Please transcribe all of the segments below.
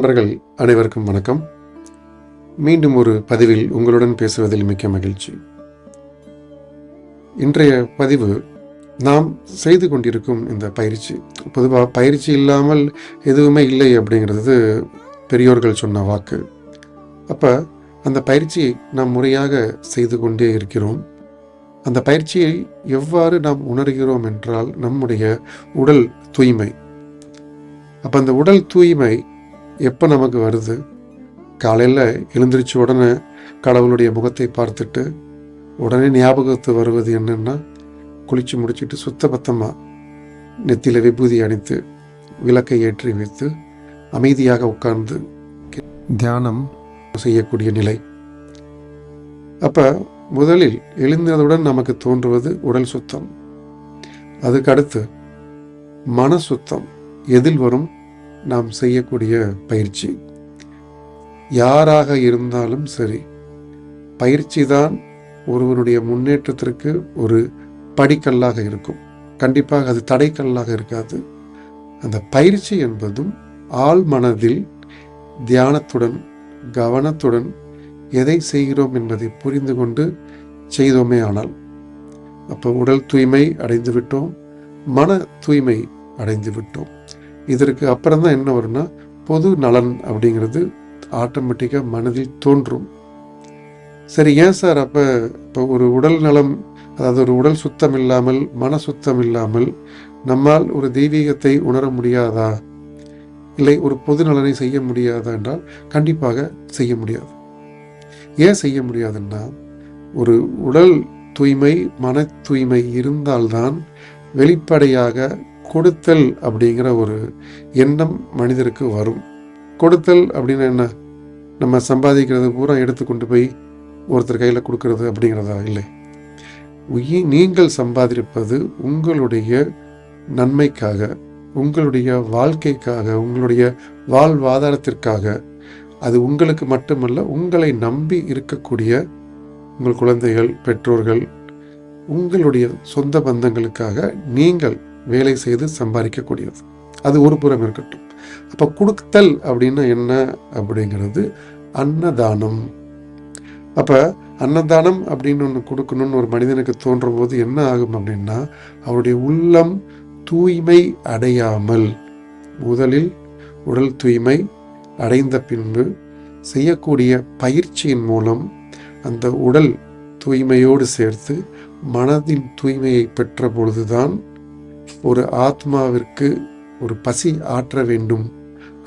நண்பர்கள் அனைவருக்கும் வணக்கம். மீண்டும் ஒரு பதிவில் உங்களுடன் பேசுவதில் மிக்க மகிழ்ச்சி. இன்றைய பதிவு நாம் செய்து கொண்டிருக்கும் இந்த பயிற்சி. பொதுவாக பயிற்சி இல்லாமல் எதுவுமே இல்லை அப்படிங்கிறது பெரியோர்கள் சொன்ன வாக்கு. அப்போ அந்த பயிற்சியை நாம் முறையாக செய்து கொண்டே இருக்கிறோம். அந்த பயிற்சியை எவ்வாறு நாம் உணர்கிறோம் என்றால் நம்முடைய உடல் தூய்மை. அப்போ அந்த உடல் தூய்மை எப்போ நமக்கு வருது? காலையில் எழுந்திரிச்ச உடனே கடவுளுடைய முகத்தை பார்த்துட்டு உடனே ஞாபகத்து வருவது என்னென்னா, குளித்து முடிச்சுட்டு சுத்தபத்தமாக நெத்தியில் விபூதி அணித்து விளக்கை ஏற்றி வைத்து அமைதியாக உட்கார்ந்து தியானம் செய்யக்கூடிய நிலை. அப்போ முதலில் எழுந்ததுடன் நமக்கு தோன்றுவது உடல் சுத்தம். அதுக்கு அடுத்து மன சுத்தம். எதில் வரும்? நாம் செய்யக்கூடிய பயிற்சி. யாராக இருந்தாலும் சரி, பயிற்சி தான் ஒருவனுடைய முன்னேற்றத்திற்கு ஒரு படிக்கல்லாக இருக்கும். கண்டிப்பாக அது தடைக்கல்லாக இருக்காது. அந்த பயிற்சி என்பதும் ஆழ் மனதில் தியானத்துடன் கவனத்துடன் எதை செய்கிறோம் என்பதை புரிந்து கொண்டு செய்தோமே ஆனால், அப்போ உடல் தூய்மை அடைந்து விட்டோம், மன தூய்மை அடைந்து விட்டோம். இதற்கு அப்புறம் தான் என்ன வரும்னா, பொது நலன் அப்படிங்கிறது ஆட்டோமேட்டிக்காக மனதில் தோன்றும். சரி, ஏன் சார் இப்போ ஒரு உடல் நலம், அதாவது ஒரு உடல் சுத்தம் இல்லாமல் மன சுத்தம் இல்லாமல் நம்மால் ஒரு தெய்வீகத்தை உணர முடியாதா, இல்லை ஒரு பொது நலனை செய்ய முடியாதா என்றால் கண்டிப்பாக செய்ய முடியாது. ஏன் செய்ய முடியாதுன்னா, ஒரு உடல் தூய்மை மன தூய்மை இருந்தால்தான் வெளிப்படையாக கொடுத்தல் அப்படிங்கிற ஒரு எண்ணம் மனிதருக்கு வரும். கொடுத்தல் அப்படின்னா என்ன? நம்ம சம்பாதிக்கிறது பூரா எடுத்து கொண்டு போய் ஒருத்தர் கையில் கொடுக்கறது அப்படிங்கிறதா? இல்லை. நீங்கள் சம்பாதிப்பது உங்களுடைய நன்மைக்காக, உங்களுடைய வாழ்க்கைக்காக, உங்களுடைய வாழ்வாதாரத்திற்காக. அது உங்களுக்கு மட்டுமல்ல, உங்களை நம்பி இருக்கக்கூடிய உங்கள் குழந்தைகள், பெற்றோர்கள், உங்களுடைய சொந்த பந்தங்களுக்காக நீங்கள் வேலை செய்து சம்பாதிக்கக்கூடியது. அது ஒரு புறம் இருக்கட்டும். அப்போ கொடுத்தல் அப்படின்னா என்ன அப்படிங்கிறது அன்னதானம். அப்போ அன்னதானம் அப்படின்னு ஒன்று கொடுக்கணும்னு ஒரு மனிதனுக்கு தோன்றும் போது என்ன ஆகும் அப்படின்னா, அவருடைய உள்ளம் தூய்மை அடையாமல், முதலில் உடல் தூய்மை அடைந்த பின்பு செய்யக்கூடிய பயிற்சியின் மூலம் அந்த உடல் தூய்மையோடு சேர்த்து மனதின் தூய்மையை பெற்ற பொழுதுதான் ஒரு ஆத்மாவிற்கு ஒரு பசி ஆற்ற வேண்டும்,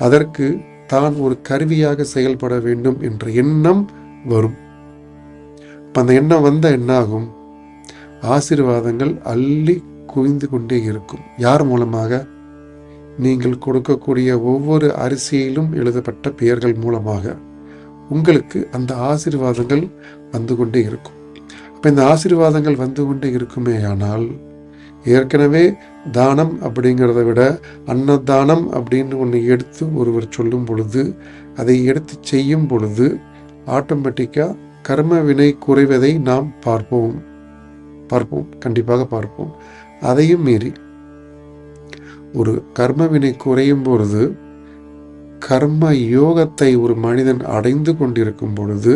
அதற்கு தான் ஒரு கருவியாக செயல்பட வேண்டும் என்ற எண்ணம் வரும். அந்த எண்ணம் வந்த என்ன ஆகும்? ஆசீர்வாதங்கள் அள்ளி குவிந்து கொண்டே இருக்கும். யார் மூலமாக? நீங்கள் கொடுக்கக்கூடிய ஒவ்வொரு அரிசியிலும் எழுதப்பட்ட பெயர்கள் மூலமாக உங்களுக்கு அந்த ஆசீர்வாதங்கள் வந்து கொண்டே இருக்கும். அப்போ இந்த ஆசீர்வாதங்கள் வந்து கொண்டே இருக்குமே ஆனால், ஏற்கனவே தானம் அப்படிங்கிறத விட அன்னதானம் அப்படின்னு ஒன்று எடுத்து ஒருவர் சொல்லும் பொழுது, அதை எடுத்து செய்யும் பொழுது ஆட்டோமேட்டிக்காக கர்ம வினை குறைவதை நாம் பார்ப்போம், கண்டிப்பாக பார்ப்போம். அதையும் மீறி ஒரு கர்ம வினை குறையும் பொழுது, கர்ம யோகத்தை ஒரு மனிதன் அடைந்து கொண்டிருக்கும் பொழுது,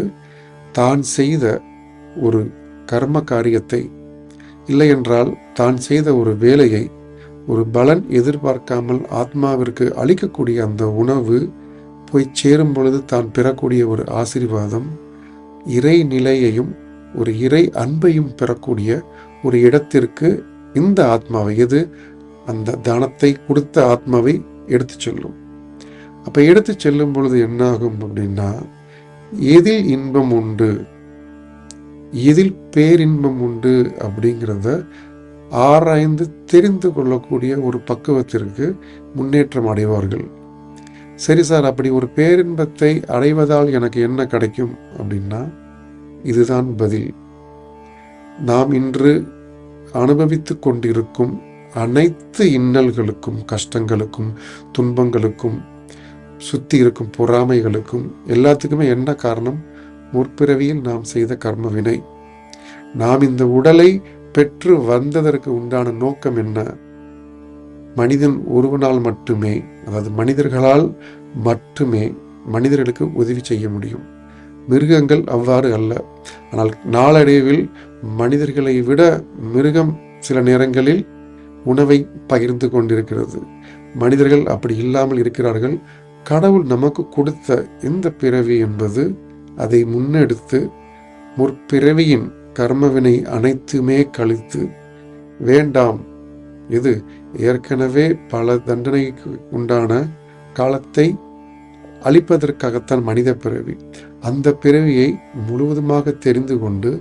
தான் செய்த ஒரு கர்ம காரியத்தை, இல்லை என்றால் தான் செய்த ஒரு வேலையை ஒரு பலன் எதிர்பார்க்காமல் ஆத்மாவிற்கு அளிக்கக்கூடிய அந்த உணவு போய் சேரும் பொழுது தான் பெறக்கூடிய ஒரு ஆசீர்வாதம், இறை நிலையையும் ஒரு இறை அன்பையும் பெறக்கூடிய ஒரு இடத்திற்கு இந்த ஆத்மாவை, எது அந்த தானத்தை கொடுத்த ஆத்மாவை எடுத்து செல்லும். அப்போ எடுத்து செல்லும் பொழுது என்ன ஆகும் அப்படின்னா, எதில் இன்பம் உண்டு, எதில் பேரின்பம் உண்டு அப்படிங்கிறத ஆராய்ந்து தெரிந்து கொள்ளக்கூடிய ஒரு பக்குவத்திற்கு முன்னேற்றம் அடைவார்கள். சரி சார், அப்படி ஒரு பேரின்பத்தை அடைவதால் எனக்கு என்ன கிடைக்கும் அப்படின்னா, இதுதான் பதில். நாம் இன்று அனுபவித்து கொண்டிருக்கும் அனைத்து இன்னல்களுக்கும், கஷ்டங்களுக்கும், துன்பங்களுக்கும், சுற்றி இருக்கும் பொறாமைகளுக்கும் எல்லாத்துக்குமே என்ன காரணம்? முற்பிறவியில் நாம் செய்த கர்ம வினை. நாம் இந்த உடலை பெற்று வந்ததற்கு உண்டான நோக்கம் என்ன? மனிதன் ஒருவனால் மட்டுமே, அதாவது மனிதர்களால் மட்டுமே மனிதர்களுக்கு உதவி செய்ய முடியும். மிருகங்கள் அவ்வாறு அல்ல. ஆனால் நாளடைவில் மனிதர்களை விட மிருகம் சில நேரங்களில் உணவை பகிர்ந்து கொண்டிருக்கிறது. மனிதர்கள் அப்படி இல்லாமல் இருக்கிறார்கள். கடவுள் நமக்கு கொடுத்த இந்த பிறவி என்பது அதை முன்னெடுத்து முற்பிறவியின் கர்மவினை அனைத்துமே கழித்து, வேண்டாம், இது ஏற்கனவே பல தண்டனைக்கு உண்டான காலத்தை அளிப்பதற்காகத்தான் மனித பிறவி. அந்த பிறவியை முழுவதுமாக தெரிந்து கொண்டு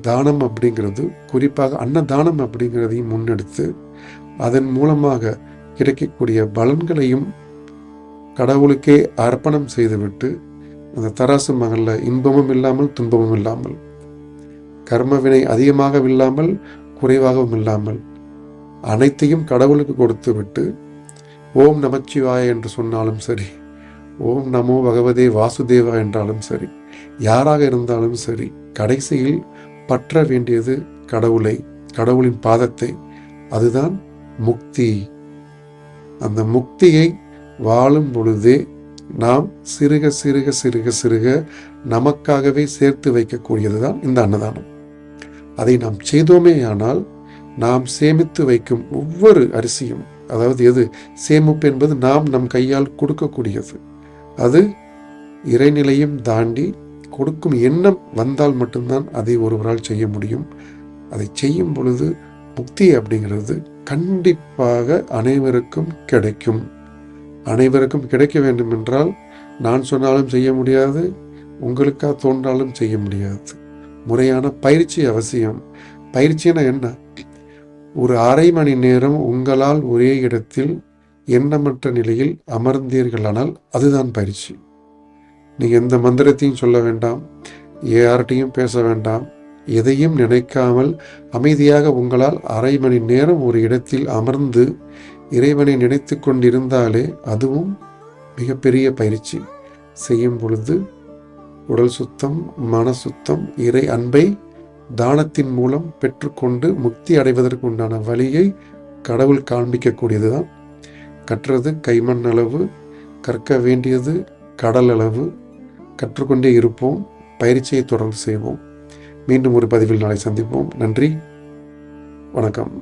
தானம் அப்படிங்கிறது, குறிப்பாக அன்னதானம் அப்படிங்கிறதையும் முன்னெடுத்து அதன் மூலமாக கிடைக்கக்கூடிய பலன்களையும் கடவுளுக்கே அர்ப்பணம் செய்துவிட்டு, அந்த தராசு மகல்ல இன்பமும் இல்லாமல் துன்பமும் இல்லாமல், கர்மவினை அதிகமாகவும் இல்லாமல் குறைவாகவும் இல்லாமல் அனைத்தையும் கடவுளுக்கு கொடுத்து விட்டு, ஓம் நமச்சிவாய என்று சொன்னாலும் சரி, ஓம் நமோ பகவதே வாசுதேவா என்றாலும் சரி, யாராக இருந்தாலும் சரி, கடைசியில் பற்ற வேண்டியது கடவுளை, கடவுளின் பாதத்தை. அதுதான் முக்தி. அந்த முக்தியை வாழும் பொழுதே நாம் சிறுக சிறுக சிறுக சிறுக நமக்காகவே சேர்த்து வைக்கக்கூடியதுதான் இந்த அன்னதானம். அதை நாம் செய்தோமே ஆனால் நாம் சேமித்து வைக்கும் ஒவ்வொரு அரிசியும், அதாவது எது சேமிப்பு என்பது நாம் நம் கையால் கொடுக்கக்கூடியது. அது இறைநிலையும் தாண்டி கொடுக்கும் எண்ணம் வந்தால் மட்டும்தான் அதை ஒருவரால் செய்ய முடியும். அதை செய்யும் பொழுது முக்தி அப்படிங்கிறது கண்டிப்பாக அனைவருக்கும் கிடைக்கும். அனைவருக்கும் கிடைக்க வேண்டும் என்றால் நான் சொன்னாலும் செய்ய முடியாது, உங்களுக்காக தோன்றாலும் செய்ய முடியாது. முறையான பயிற்சி அவசியம். பயிற்சினா என்ன? ஒரு அரை மணி நேரம் உங்களால் ஒரே இடத்தில் எண்ணமற்ற நிலையில் அமர்ந்தீர்களானால் அதுதான் பயிற்சி. நீங்கள் எந்த மந்திரத்தையும் சொல்ல வேண்டாம், யார்கிட்டையும் பேச வேண்டாம், எதையும் நினைக்காமல் அமைதியாக உங்களால் அரை மணி நேரம் ஒரு இடத்தில் அமர்ந்து இறைவனை நினைத்து கொண்டிருந்தாலே அதுவும் மிகப்பெரிய பயிற்சி. செய்யும் பொழுது உடல் சுத்தம், மன சுத்தம், இறை அன்பை தானத்தின் மூலம் பெற்றுக்கொண்டு முக்தி அடைவதற்கு உண்டான வழியை கடவுள் காண்பிக்கக்கூடியதுதான். கற்றது கைமண் அளவு, கற்க வேண்டியது கடல் அளவு. கற்றுக்கொண்டே இருப்போம், பயிற்சியை தொடர்ந்து செய்வோம். மீண்டும் ஒரு பதிவில் நாளை சந்திப்போம். நன்றி, வணக்கம்.